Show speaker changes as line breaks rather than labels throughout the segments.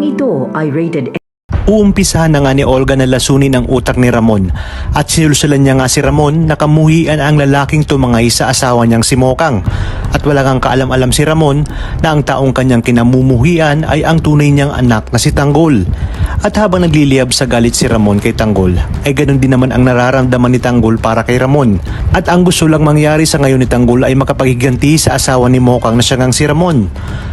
Ang ito ay rated.
Uumpisahan na nga ni Olga na lasunin ang utak ni Ramon at sinulsulan niya nga si Ramon na kamuhian ang lalaking tumangay sa asawa niyang si Mokang at wala kang kaalam-alam si Ramon na ang taong kanyang kinamumuhian ay ang tunay niyang anak na si Tanggol. At habang nagliliyab sa galit si Ramon kay Tanggol ay ganun din naman ang nararamdaman ni Tanggol para kay Ramon at ang gusto lang mangyari sa ngayon ni Tanggol ay makapaghiganti sa asawa ni Mokang na siya ngang si Ramon.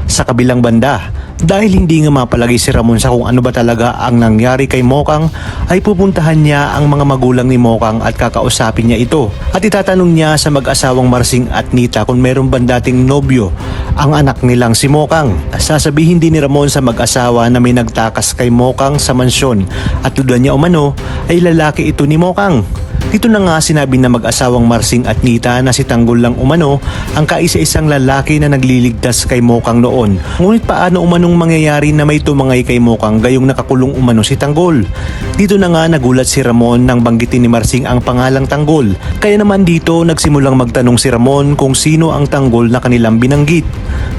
Sa kabilang banda, dahil hindi nga mapalagay si Ramon sa kung ano ba talaga ang nangyari kay Mokang, ay pupuntahan niya ang mga magulang ni Mokang at kakausapin niya ito. At itatanong niya sa mag-asawang Marsing at Nita kung meron ba dating nobyo ang anak nilang si Mokang. Sasabihin din ni Ramon sa mag-asawa na may nagtakas kay Mokang sa mansyon at duda niya umano ay lalaki ito ni Mokang. Dito na nga sinabi na mag-asawang Marsing at Nita na si Tanggol lang umano ang kaisa-isang lalaki na nagliligtas kay Mokang noon. Ngunit paano umanong mangyayari na may tumangay kay Mokang gayong nakakulong umano si Tanggol? Dito na nga nagulat si Ramon nang banggitin ni Marsing ang pangalang Tanggol. Kaya naman dito nagsimulang magtanong si Ramon kung sino ang Tanggol na kanilang binanggit.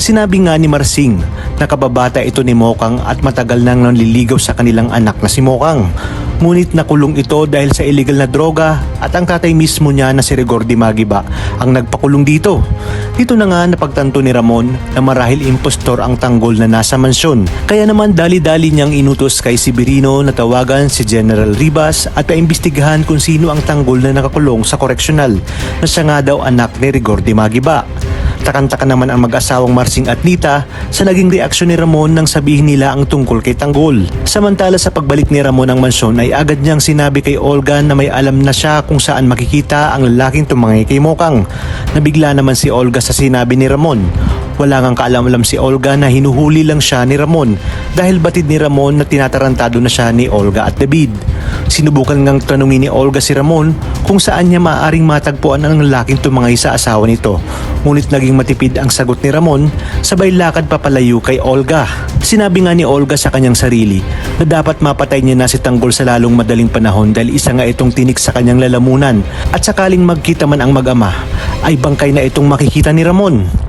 Sinabi nga ni Marsing na kababata ito ni Mokang at matagal nang nanliligaw sa kanilang anak na si Mokang. Ngunit nakulong ito dahil sa illegal na droga at ang tatay mismo niya na si Rigor Dimagiba ang nagpakulong dito. Dito na nga napagtanto ni Ramon na marahil impostor ang Tanggol na nasa mansyon. Kaya naman dali-dali niyang inutos kay Severino na tawagan si General Ribas at paimbestigahan kung sino ang Tanggol na nakakulong sa koreksyonal na siya nga daw anak ni Rigor Dimagiba. Takantaka naman ang mag-asawang Marsing at Nita sa naging reaksyon ni Ramon nang sabihin nila ang tungkol kay Tanggol. Samantala sa pagbalik ni Ramon ng mansyon ay agad niyang sinabi kay Olga na may alam na siya kung saan makikita ang lalaking tumangay kay Mokang. Nabigla naman si Olga sa sinabi ni Ramon. Wala ngang kaalam-alam si Olga na hinuhuli lang siya ni Ramon dahil batid ni Ramon na tinatarantado na siya ni Olga at David. Sinubukan ngang tanungin ni Olga si Ramon kung saan niya maaaring matagpuan ang lalaking tumangay sa asawa nito. Ngunit naging matipid ang sagot ni Ramon, sabay lakad papalayo kay Olga. Sinabi nga ni Olga sa kanyang sarili na dapat mapatay niya na si Tanggol sa lalong madaling panahon dahil isa nga itong tinik sa kanyang lalamunan at sakaling magkita man ang mag-ama ay bangkay na itong makikita ni Ramon.